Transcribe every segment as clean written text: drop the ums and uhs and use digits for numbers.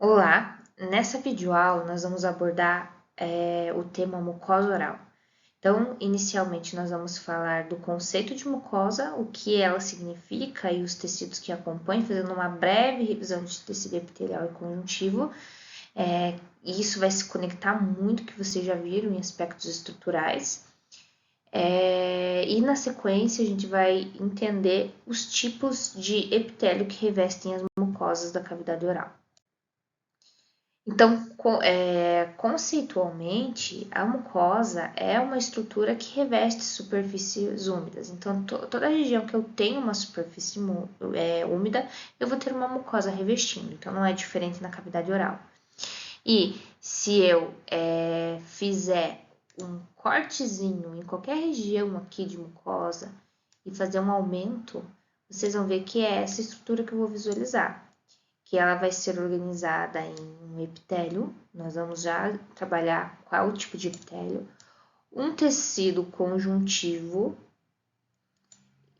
Olá, nessa videoaula nós vamos abordar o tema mucosa oral. Então, inicialmente nós vamos falar do conceito de mucosa, o que ela significa e os tecidos que acompanham, fazendo uma breve revisão de tecido epitelial e conjuntivo. E isso vai se conectar muito que vocês já viram em aspectos estruturais. E na sequência a gente vai entender os tipos de epitélio que revestem as mucosas da cavidade oral. Então, conceitualmente, a mucosa é uma estrutura que reveste superfícies úmidas. Então, toda região que eu tenho uma superfície úmida, eu vou ter uma mucosa revestindo. Então, não é diferente na cavidade oral. E se eu fizer um cortezinho em qualquer região aqui de mucosa e fazer um aumento, vocês vão ver que é essa estrutura que eu vou visualizar, que ela vai ser organizada em um epitélio. Nós vamos já trabalhar qual tipo de epitélio, um tecido conjuntivo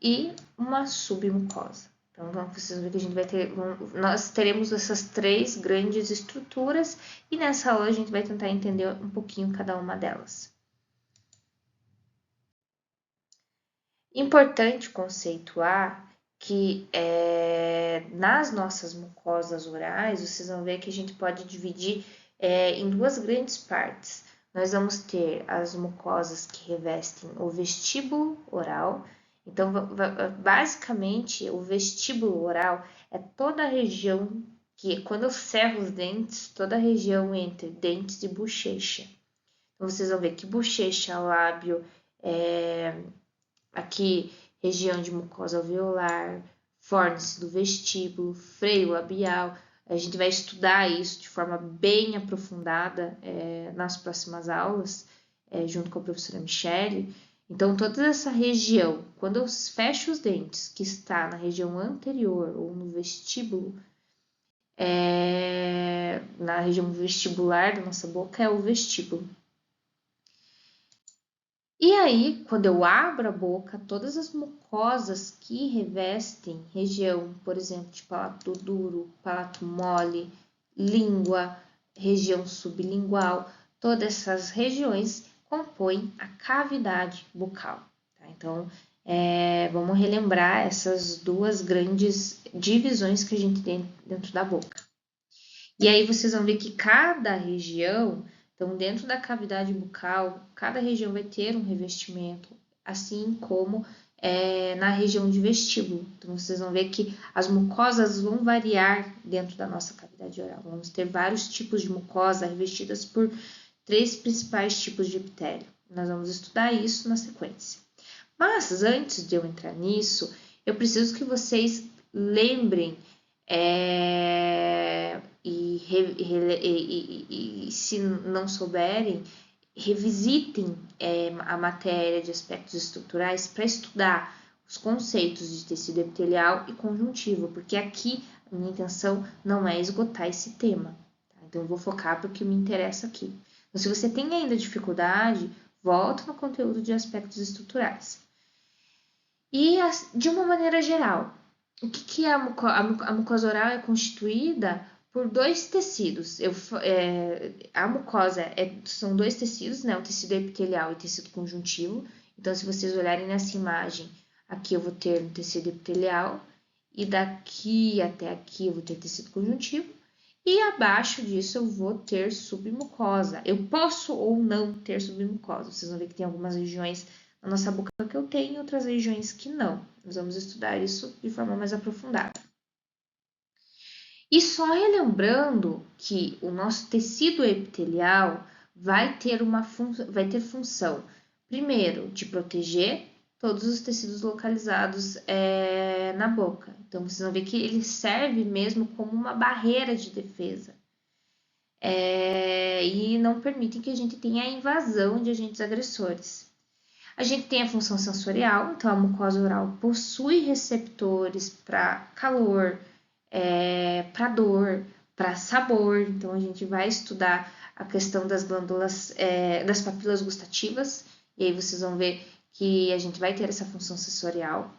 e uma submucosa. Então, vocês vão ver que a gente vai ter, nós teremos essas três grandes estruturas e nessa aula a gente vai tentar entender um pouquinho cada uma delas. Importante conceituar que nas nossas mucosas orais, vocês vão ver que a gente pode dividir em duas grandes partes. Nós vamos ter as mucosas que revestem o vestíbulo oral. Então, basicamente, o vestíbulo oral é toda a região que, quando eu cerro os dentes, toda a região entre dentes e bochecha. Então, vocês vão ver que bochecha, lábio, aqui região de mucosa alveolar, fórnice do vestíbulo, freio labial. A gente vai estudar isso de forma bem aprofundada nas próximas aulas, junto com a professora Michele. Então, toda essa região, quando eu fecho os dentes, que está na região anterior ou no vestíbulo, na região vestibular da nossa boca, é o vestíbulo. E aí, quando eu abro a boca, todas as mucosas que revestem região, por exemplo, de palato duro, palato mole, língua, região sublingual, todas essas regiões compõem a cavidade bucal. Tá? Então, vamos relembrar essas duas grandes divisões que a gente tem dentro da boca. E aí vocês vão ver que cada região, então dentro da cavidade bucal, cada região vai ter um revestimento, assim como na região de vestíbulo. Então vocês vão ver que as mucosas vão variar dentro da nossa cavidade oral. Vamos ter vários tipos de mucosa revestidas por três principais tipos de epitélio. Nós vamos estudar isso na sequência. Mas antes de eu entrar nisso, eu preciso que vocês lembrem e se não souberem, revisitem a matéria de aspectos estruturais para estudar os conceitos de tecido epitelial e conjuntivo, porque aqui a minha intenção não é esgotar esse tema. Tá? Então, eu vou focar para o que me interessa aqui. Então, se você tem ainda dificuldade, volta no conteúdo de aspectos estruturais. E, de uma maneira geral, o que é a mucosa oral? É constituída por dois tecidos. A mucosa são dois tecidos, né? O tecido epitelial e o tecido conjuntivo. Então, se vocês olharem nessa imagem, aqui eu vou ter um tecido epitelial e daqui até aqui eu vou ter tecido conjuntivo. E abaixo disso eu vou ter submucosa. Eu posso ou não ter submucosa. Vocês vão ver que tem algumas regiões na nossa boca que eu tenho, outras regiões que não. Nós vamos estudar isso de forma mais aprofundada. E só relembrando que o nosso tecido epitelial vai ter função, primeiro, de proteger todos os tecidos localizados na boca. Então, vocês vão ver que ele serve mesmo como uma barreira de defesa. E não permitem que a gente tenha a invasão de agentes agressores. A gente tem a função sensorial, então a mucosa oral possui receptores para calor, para dor, para sabor. Então a gente vai estudar a questão das glândulas, das papilas gustativas, e aí vocês vão ver que a gente vai ter essa função sensorial.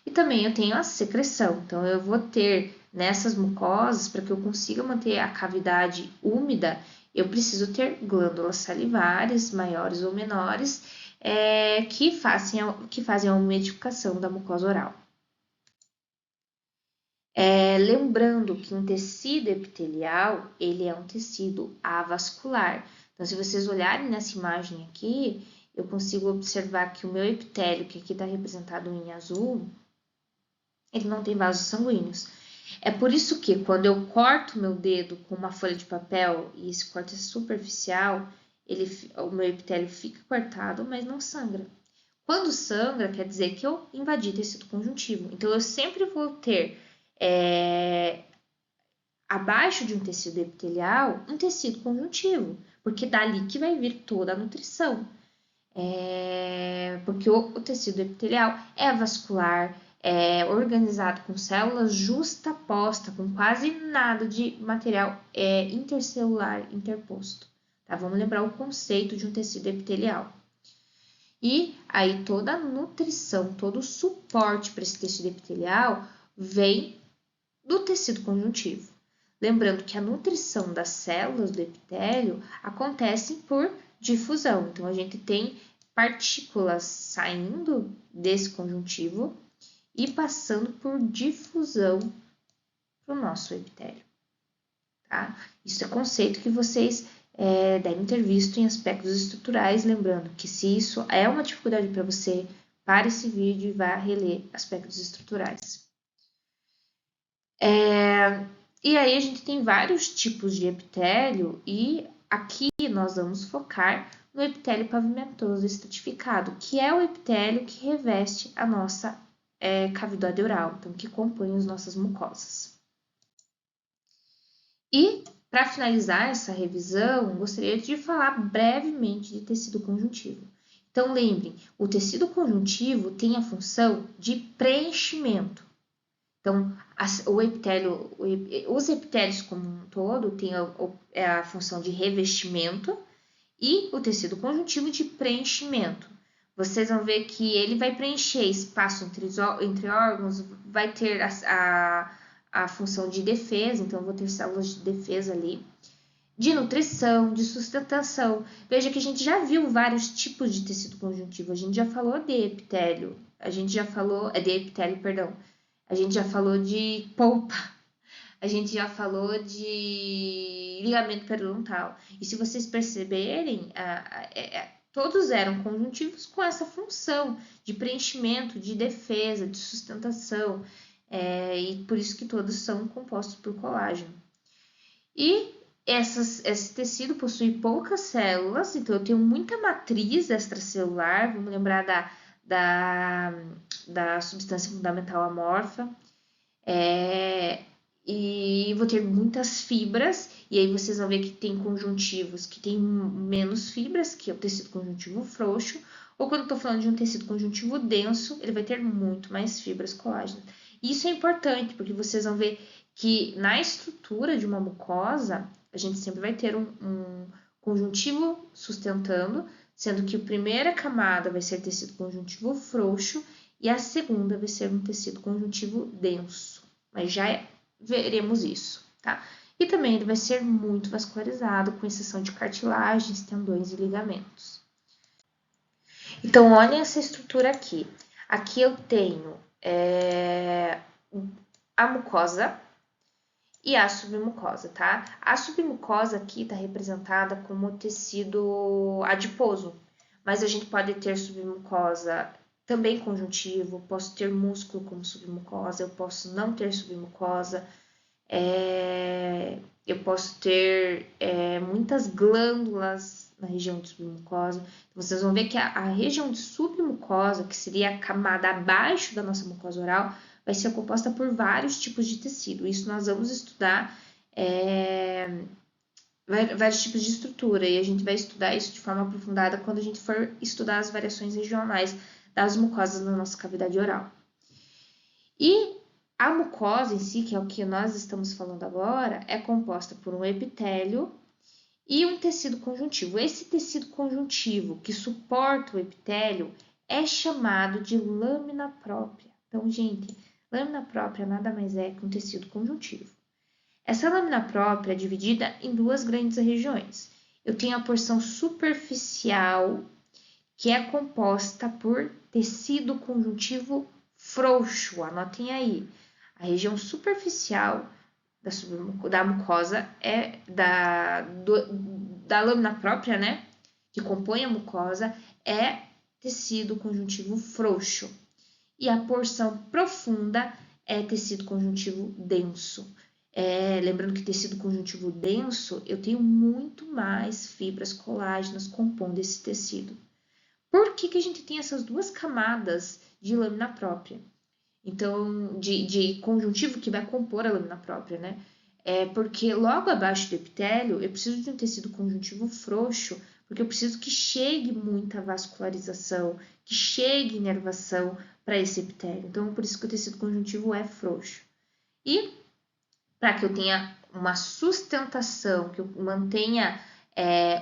E também eu tenho a secreção, então eu vou ter nessas mucosas, para que eu consiga manter a cavidade úmida, eu preciso ter glândulas salivares, maiores ou menores, que fazem a umidificação da mucosa oral. Lembrando que um tecido epitelial, ele é um tecido avascular. Então, se vocês olharem nessa imagem aqui, eu consigo observar que o meu epitélio, que aqui está representado em azul, ele não tem vasos sanguíneos. É por isso que quando eu corto meu dedo com uma folha de papel, e esse corte é superficial, o meu epitélio fica cortado, mas não sangra. Quando sangra, quer dizer que eu invadi tecido conjuntivo. Então, eu sempre vou ter, abaixo de um tecido epitelial, um tecido conjuntivo, porque dali que vai vir toda a nutrição. Porque o tecido epitelial é vascular, é organizado com células justapostas, com quase nada de material intercelular interposto. Tá? Vamos lembrar o conceito de um tecido epitelial. E aí toda a nutrição, todo o suporte para esse tecido epitelial vem do tecido conjuntivo. Lembrando que a nutrição das células do epitélio acontece por difusão. Então, a gente tem partículas saindo desse conjuntivo e passando por difusão para o nosso epitélio. Tá? Isso é conceito que vocês devem ter visto em aspectos estruturais, lembrando que se isso é uma dificuldade para você, pare esse vídeo e vá reler aspectos estruturais. E aí a gente tem vários tipos de epitélio e aqui nós vamos focar no epitélio pavimentoso estratificado, que é o epitélio que reveste a nossa cavidade oral, então que compõe as nossas mucosas. E para finalizar essa revisão, gostaria de falar brevemente de tecido conjuntivo. Então lembrem, o tecido conjuntivo tem a função de preenchimento. Então, os epitélios como um todo têm a função de revestimento e o tecido conjuntivo de preenchimento. Vocês vão ver que ele vai preencher espaço entre órgãos, vai ter a função de defesa, então eu vou ter células de defesa ali, de nutrição, de sustentação. Veja que a gente já viu vários tipos de tecido conjuntivo, a gente já falou de epitélio, de epitélio, perdão. A gente já falou de polpa, a gente já falou de ligamento periodontal. E se vocês perceberem, todos eram conjuntivos com essa função de preenchimento, de defesa, de sustentação. E por isso que todos são compostos por colágeno. E esse tecido possui poucas células, então eu tenho muita matriz extracelular, vamos lembrar da substância fundamental amorfa, e vou ter muitas fibras, e aí vocês vão ver que tem conjuntivos que tem menos fibras, que é o tecido conjuntivo frouxo, ou quando eu estou falando de um tecido conjuntivo denso, ele vai ter muito mais fibras colágenas. E isso é importante, porque vocês vão ver que na estrutura de uma mucosa, a gente sempre vai ter um conjuntivo sustentando, sendo que a primeira camada vai ser tecido conjuntivo frouxo e a segunda vai ser um tecido conjuntivo denso. Mas já veremos isso, tá? E também ele vai ser muito vascularizado, com exceção de cartilagens, tendões e ligamentos. Então, olhem essa estrutura aqui. Aqui eu tenho a mucosa e a submucosa, tá? A submucosa aqui está representada como tecido adiposo, mas a gente pode ter submucosa também conjuntivo, posso ter músculo como submucosa, eu posso não ter submucosa, eu posso ter muitas glândulas na região de submucosa. Vocês vão ver que a região de submucosa, que seria a camada abaixo da nossa mucosa oral, vai ser composta por vários tipos de tecido. Isso nós vamos estudar vários tipos de estrutura, e a gente vai estudar isso de forma aprofundada quando a gente for estudar as variações regionais das mucosas na nossa cavidade oral. E a mucosa em si, que é o que nós estamos falando agora, é composta por um epitélio e um tecido conjuntivo. Esse tecido conjuntivo que suporta o epitélio é chamado de lâmina própria. Então, gente, Lâmina própria nada mais é que um tecido conjuntivo. Essa lâmina própria é dividida em duas grandes regiões. Eu tenho a porção superficial, que é composta por tecido conjuntivo frouxo. Anotem aí. A região superficial da mucosa da lâmina própria, né? Que compõe a mucosa, é tecido conjuntivo frouxo. E a porção profunda é tecido conjuntivo denso. Lembrando que tecido conjuntivo denso, eu tenho muito mais fibras colágenas compondo esse tecido. Por que a gente tem essas duas camadas de lâmina própria? Então, de conjuntivo que vai compor a lâmina própria, né? Porque logo abaixo do epitélio, eu preciso de um tecido conjuntivo frouxo, porque eu preciso que chegue muita vascularização, que chegue inervação para esse epitélio. Então, por isso que o tecido conjuntivo é frouxo. E para que eu tenha uma sustentação, que eu mantenha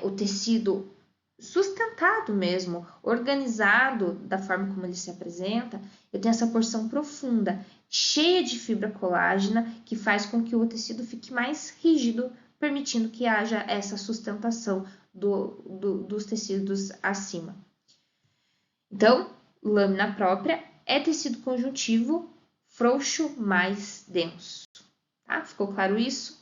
o tecido sustentado mesmo, organizado da forma como ele se apresenta, eu tenho essa porção profunda, cheia de fibra colágena, que faz com que o tecido fique mais rígido, permitindo que haja essa sustentação dos tecidos acima. Então, lâmina própria é tecido conjuntivo frouxo mais denso. Tá? Ficou claro isso?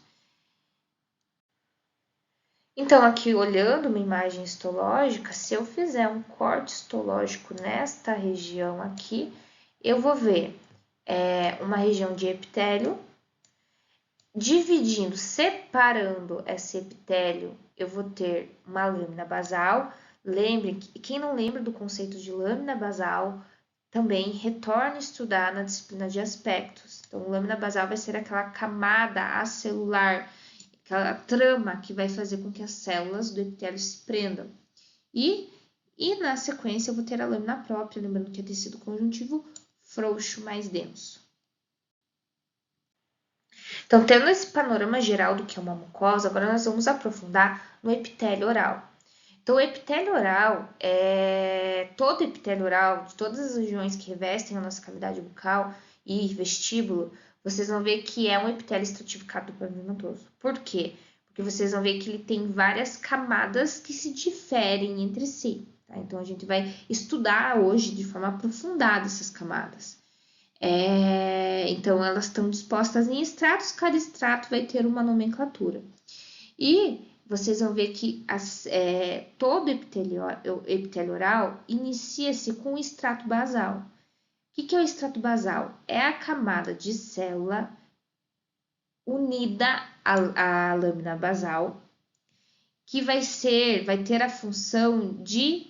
Então, aqui olhando uma imagem histológica, se eu fizer um corte histológico nesta região aqui, eu vou ver uma região de epitélio, dividindo, separando esse epitélio, eu vou ter uma lâmina basal. Lembrem que quem não lembra do conceito de lâmina basal, também retorne a estudar na disciplina de aspectos. Então, lâmina basal vai ser aquela camada acelular, aquela trama que vai fazer com que as células do epitélio se prendam. E na sequência eu vou ter a lâmina própria, lembrando que é tecido conjuntivo frouxo mais denso. Então, tendo esse panorama geral do que é uma mucosa, agora nós vamos aprofundar no epitélio oral. Então, o epitélio oral todo epitélio oral, de todas as regiões que revestem a nossa cavidade bucal e vestíbulo, vocês vão ver que é um epitélio estratificado do pavimentoso. Por quê? Porque vocês vão ver que ele tem várias camadas que se diferem entre si. Tá? Então, a gente vai estudar hoje de forma aprofundada essas camadas. Então, elas estão dispostas em estratos, cada estrato vai ter uma nomenclatura. E vocês vão ver que todo epitélio oral inicia-se com o extrato basal. O que é o extrato basal? É a camada de célula unida à lâmina basal, que vai ter a função de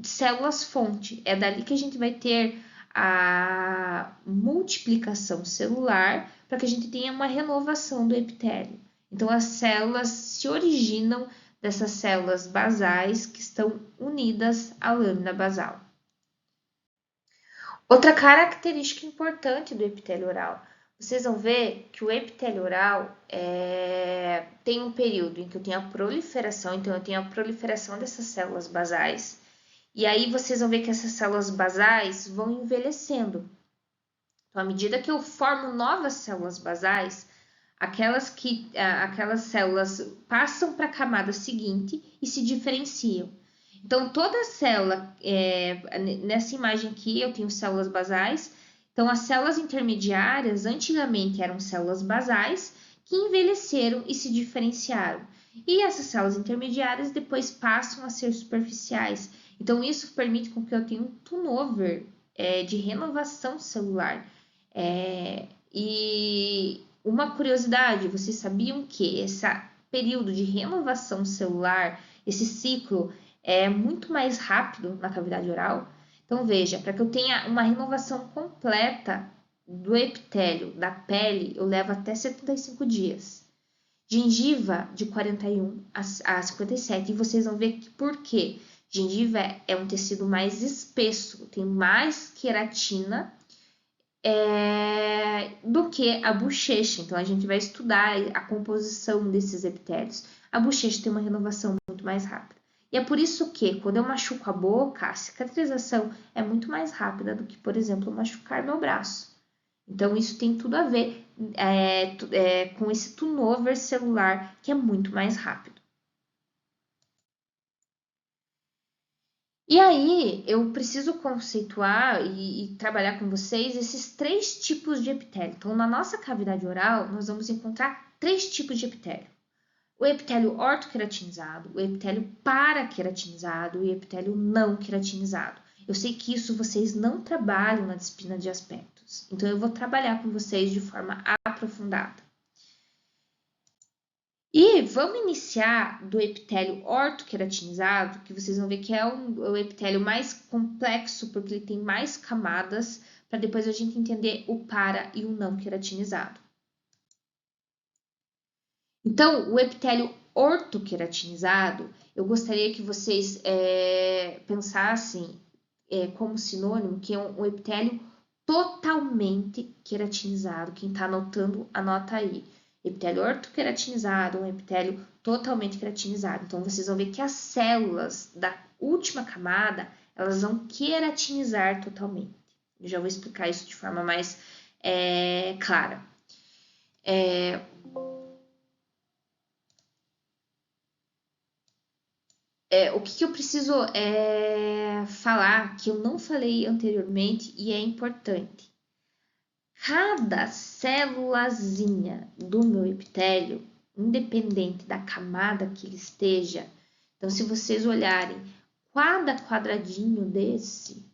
células-fonte. É dali que a gente vai ter a multiplicação celular para que a gente tenha uma renovação do epitélio. Então, as células se originam dessas células basais que estão unidas à lâmina basal. Outra característica importante do epitélio oral, vocês vão ver que o epitélio oral tem um período em que eu tenho a proliferação, então eu tenho a proliferação dessas células basais, e aí vocês vão ver que essas células basais vão envelhecendo. Então, à medida que eu formo novas células basais, aquelas células passam para a camada seguinte e se diferenciam. Então, toda célula, nessa imagem aqui, eu tenho células basais. Então, as células intermediárias, antigamente, eram células basais que envelheceram e se diferenciaram. E essas células intermediárias depois passam a ser superficiais. Então, isso permite com que eu tenha um turnover de renovação celular. E uma curiosidade, vocês sabiam que esse período de renovação celular, esse ciclo, é muito mais rápido na cavidade oral? Então, veja, para que eu tenha uma renovação completa do epitélio, da pele, eu levo até 75 dias. Gengiva, de 41 a 57. E vocês vão ver que por quê? Gengiva é um tecido mais espesso, tem mais queratina do que a bochecha. Então, a gente vai estudar a composição desses epitélios. A bochecha tem uma renovação muito mais rápida. E é por isso que, quando eu machuco a boca, a cicatrização é muito mais rápida do que, por exemplo, machucar meu braço. Então, isso tem tudo a ver com esse turnover celular, que é muito mais rápido. E aí, eu preciso conceituar e trabalhar com vocês esses 3 tipos de epitélio. Então, na nossa cavidade oral, nós vamos encontrar 3 tipos de epitélio. O epitélio ortoqueratinizado, o epitélio paraqueratinizado e o epitélio não queratinizado. Eu sei que isso vocês não trabalham na disciplina de aspectos, então eu vou trabalhar com vocês de forma aprofundada. E vamos iniciar do epitélio ortoqueratinizado, que vocês vão ver que é o epitélio mais complexo, porque ele tem mais camadas, para depois a gente entender o para e o não queratinizado. Então, o epitélio ortoqueratinizado, eu gostaria que vocês pensassem como sinônimo que é um epitélio totalmente queratinizado. Quem está anotando, anota aí. Epitélio ortoqueratinizado, um epitélio totalmente queratinizado. Então, vocês vão ver que as células da última camada, elas vão queratinizar totalmente. Eu já vou explicar isso de forma mais clara. O que eu preciso falar, que eu não falei anteriormente e é importante. Cada célulazinha do meu epitélio, independente da camada que ele esteja, então se vocês olharem, cada quadradinho desse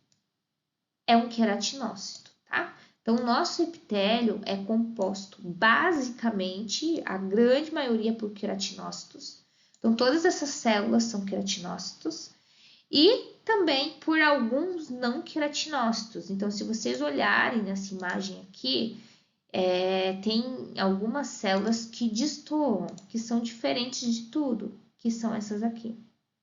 é um queratinócito, tá? Então, o nosso epitélio é composto basicamente, a grande maioria, por queratinócitos. Então, todas essas células são queratinócitos e também por alguns não queratinócitos. Então, se vocês olharem nessa imagem aqui, tem algumas células que destoam, que são diferentes de tudo, que são essas aqui,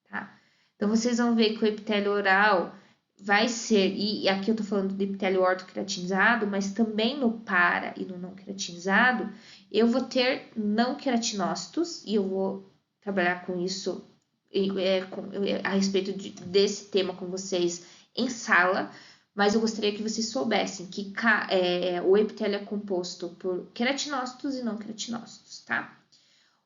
tá? Então, vocês vão ver que o epitélio oral vai ser, e aqui eu tô falando do epitélio ortoqueratinizado, mas também no para e no não queratinizado, eu vou ter não queratinócitos, e eu vou trabalhar com isso a respeito desse tema com vocês em sala, mas eu gostaria que vocês soubessem que o epitélio é composto por queratinócitos e não queratinócitos, tá?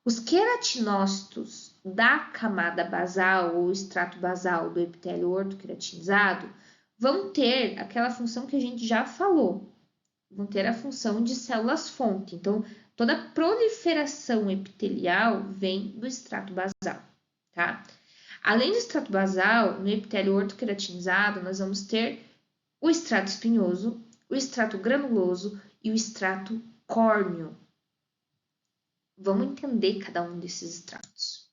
Os queratinócitos da camada basal ou extrato basal do epitélio ortoqueratinizado vão ter aquela função que a gente já falou, vão ter a função de células-fonte. Então, toda a proliferação epitelial vem do extrato basal, tá? Além do extrato basal, no epitélio ortoqueratinizado, nós vamos ter o extrato espinhoso, o extrato granuloso e o extrato córneo. Vamos entender cada um desses extratos.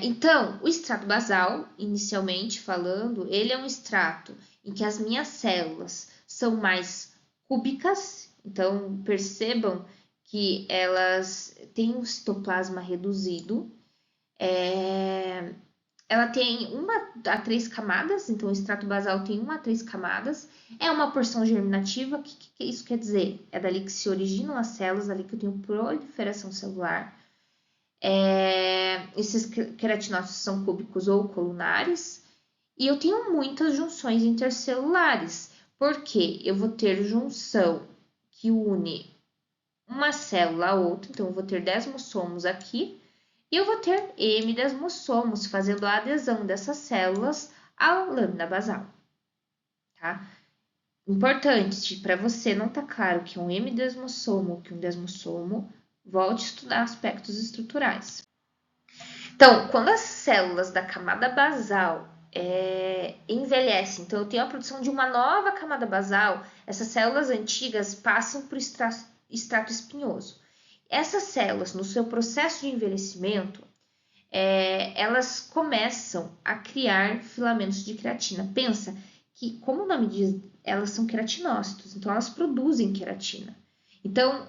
Então, o extrato basal, inicialmente falando, ele é um extrato em que as minhas células são mais cúbicas. Então, percebam que elas têm um citoplasma reduzido. Ela tem 1 a 3 camadas, então o extrato basal tem 1 a 3 camadas. É uma porção germinativa, o que isso quer dizer? É dali que se originam as células, dali que eu tenho proliferação celular. Esses queratinócitos são cúbicos ou colunares. E eu tenho muitas junções intercelulares, porque eu vou ter junção que une uma célula a outra, então eu vou ter desmossomos aqui, e eu vou ter hemidesmossomos, fazendo a adesão dessas células à lâmina basal, tá? Importante, para você não tá claro que um hemidesmossomo ou que um desmossomo, volte a estudar aspectos estruturais. Então, quando as células da camada basal envelhecem, então eu tenho a produção de uma nova camada basal, essas células antigas passam para o extrato espinhoso. Essas células, no seu processo de envelhecimento, elas começam a criar filamentos de queratina. Pensa que, como o nome diz, elas são queratinócitos, então elas produzem queratina. Então,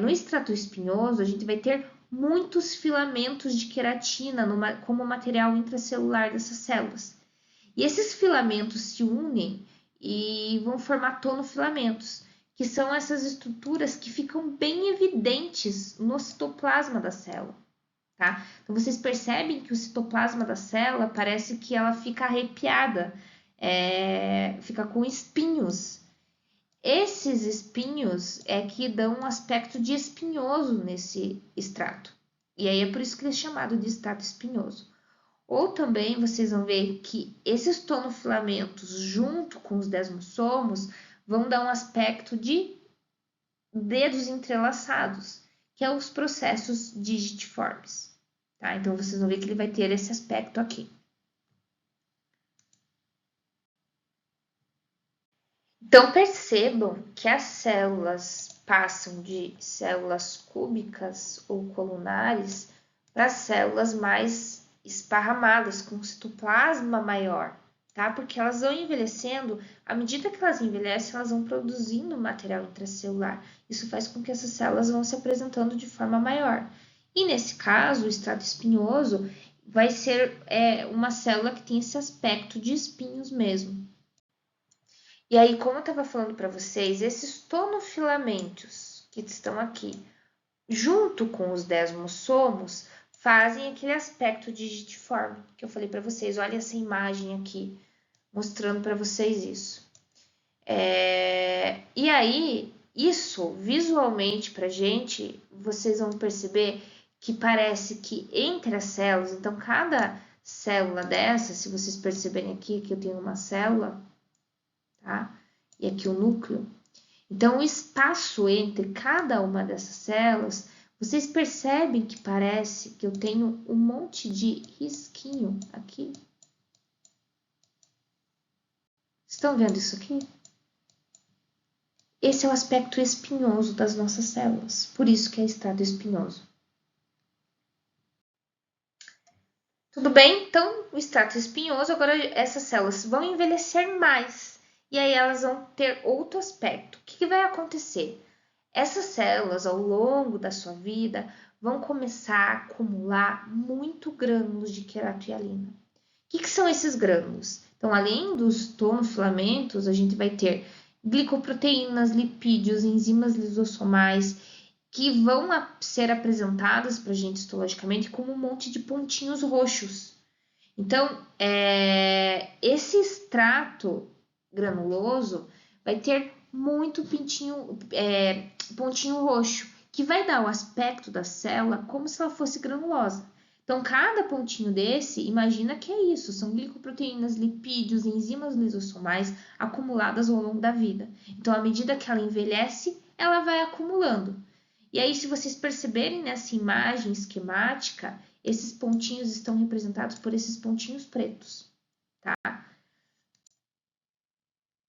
no extrato espinhoso, a gente vai ter muitos filamentos de queratina como material intracelular dessas células. E esses filamentos se unem e vão formar tonofilamentos, que são essas estruturas que ficam bem evidentes no citoplasma da célula, tá? Então, vocês percebem que o citoplasma da célula parece que ela fica arrepiada, fica com espinhos. Esses espinhos é que dão um aspecto de espinhoso nesse extrato. E aí é por isso que ele é chamado de extrato espinhoso. Ou também vocês vão ver que esses tonofilamentos, junto com os desmossomos, vão dar um aspecto de dedos entrelaçados, que é os processos digitiformes. Tá? Então, vocês vão ver que ele vai ter esse aspecto aqui. Então, percebam que as células passam de células cúbicas ou colunares para células mais esparramadas, com citoplasma maior, tá? Porque elas vão envelhecendo, à medida que elas envelhecem, elas vão produzindo material intracelular. Isso faz com que essas células vão se apresentando de forma maior. E nesse caso, o extrato espinhoso vai ser uma célula que tem esse aspecto de espinhos mesmo. E aí, como eu estava falando para vocês, esses tonofilamentos que estão aqui, junto com os desmossomos, fazem aquele aspecto digitiforme que eu falei para vocês. Olha essa imagem aqui, mostrando para vocês isso. E aí, isso visualmente para gente, vocês vão perceber que parece que entre as células, então cada célula dessa, se vocês perceberem aqui que eu tenho uma célula, tá? E aqui o núcleo. Então, o espaço entre cada uma dessas células, vocês percebem que parece que eu tenho um monte de risquinho aqui? Estão vendo isso aqui? Esse é o aspecto espinhoso das nossas células, por isso que é extrato espinhoso. Tudo bem? Então, o extrato espinhoso, agora essas células vão envelhecer mais. E aí elas vão ter outro aspecto. O que vai acontecer? Essas células, ao longo da sua vida, vão começar a acumular muito grânulos de queratoialina. O que são esses grânulos? Então, além dos tonofilamentos, a gente vai ter glicoproteínas, lipídios, enzimas lisossomais, que vão ser apresentadas para a gente histologicamente como um monte de pontinhos roxos. Então, esse extrato granuloso vai ter muito pontinho roxo, que vai dar o aspecto da célula como se ela fosse granulosa. Então, cada pontinho desse, imagina que é isso, são glicoproteínas, lipídios, enzimas lisossomais acumuladas ao longo da vida. Então, à medida que ela envelhece, ela vai acumulando. E aí, se vocês perceberem nessa imagem esquemática, esses pontinhos estão representados por esses pontinhos pretos, tá?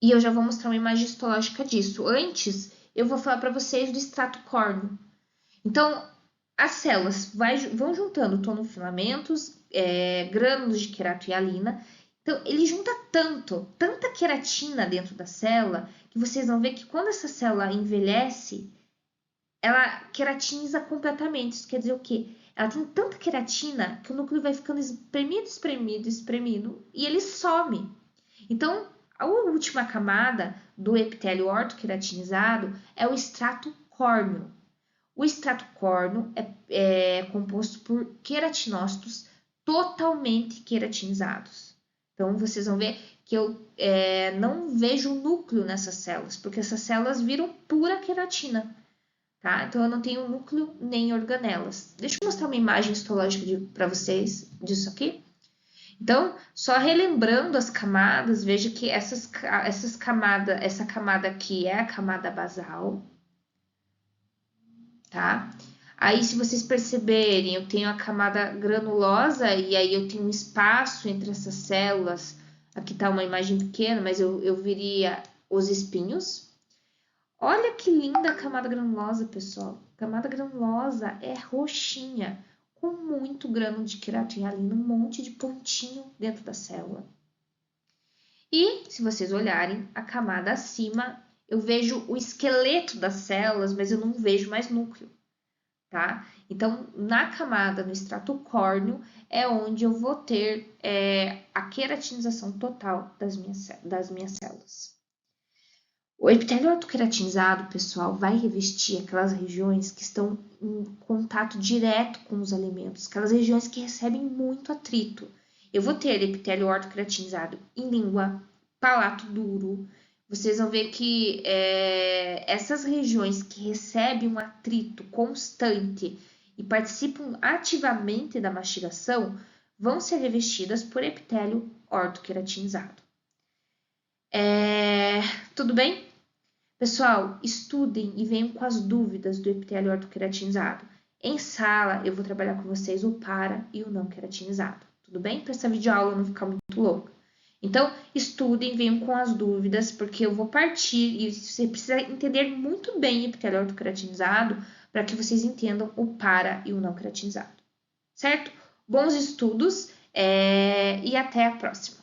E eu já vou mostrar uma imagem histológica disso. Antes, eu vou falar para vocês do extrato córneo. Então, as células vão juntando tonofilamentos, grânulos de queratoialina. Então, ele junta tanta queratina dentro da célula, que vocês vão ver que quando essa célula envelhece, ela queratiniza completamente. Isso quer dizer o quê? Ela tem tanta queratina que o núcleo vai ficando espremido, e ele some. Então, a última camada do epitélio ortoqueratinizado é o extrato córneo. O extrato córneo é composto por queratinócitos totalmente queratinizados. Então, vocês vão ver que eu não vejo núcleo nessas células, porque essas células viram pura queratina. Tá? Então, eu não tenho núcleo nem organelas. Deixa eu mostrar uma imagem histológica para vocês disso aqui. Então, só relembrando as camadas, veja que essa camada aqui é a camada basal, tá? Aí, se vocês perceberem, eu tenho a camada granulosa e aí eu tenho um espaço entre essas células. Aqui tá uma imagem pequena, mas eu viria os espinhos. Olha que linda a camada granulosa, pessoal. A camada granulosa é roxinha, com muito grânulo de queratoialina, um monte de pontinho dentro da célula. E, se vocês olharem, a camada acima, eu vejo o esqueleto das células, mas eu não vejo mais núcleo, tá? Então, na camada, no extrato córneo, é onde eu vou ter a queratinização total das minhas células. O epitélio ortoqueratinizado, pessoal, vai revestir aquelas regiões que estão em contato direto com os alimentos, aquelas regiões que recebem muito atrito. Eu vou ter epitélio ortoqueratinizado em língua, palato duro, vocês vão ver que essas regiões que recebem um atrito constante e participam ativamente da mastigação vão ser revestidas por epitélio ortoqueratinizado. Tudo bem? Pessoal, estudem e venham com as dúvidas do epitélio ortoqueratinizado. Em sala, eu vou trabalhar com vocês o para e o não queratinizado. Tudo bem? Para essa videoaula não ficar muito longa. Então, estudem, venham com as dúvidas, porque eu vou partir e você precisa entender muito bem o epitélio ortoqueratinizado para que vocês entendam o para e o não queratinizado. Certo? Bons estudos e até a próxima.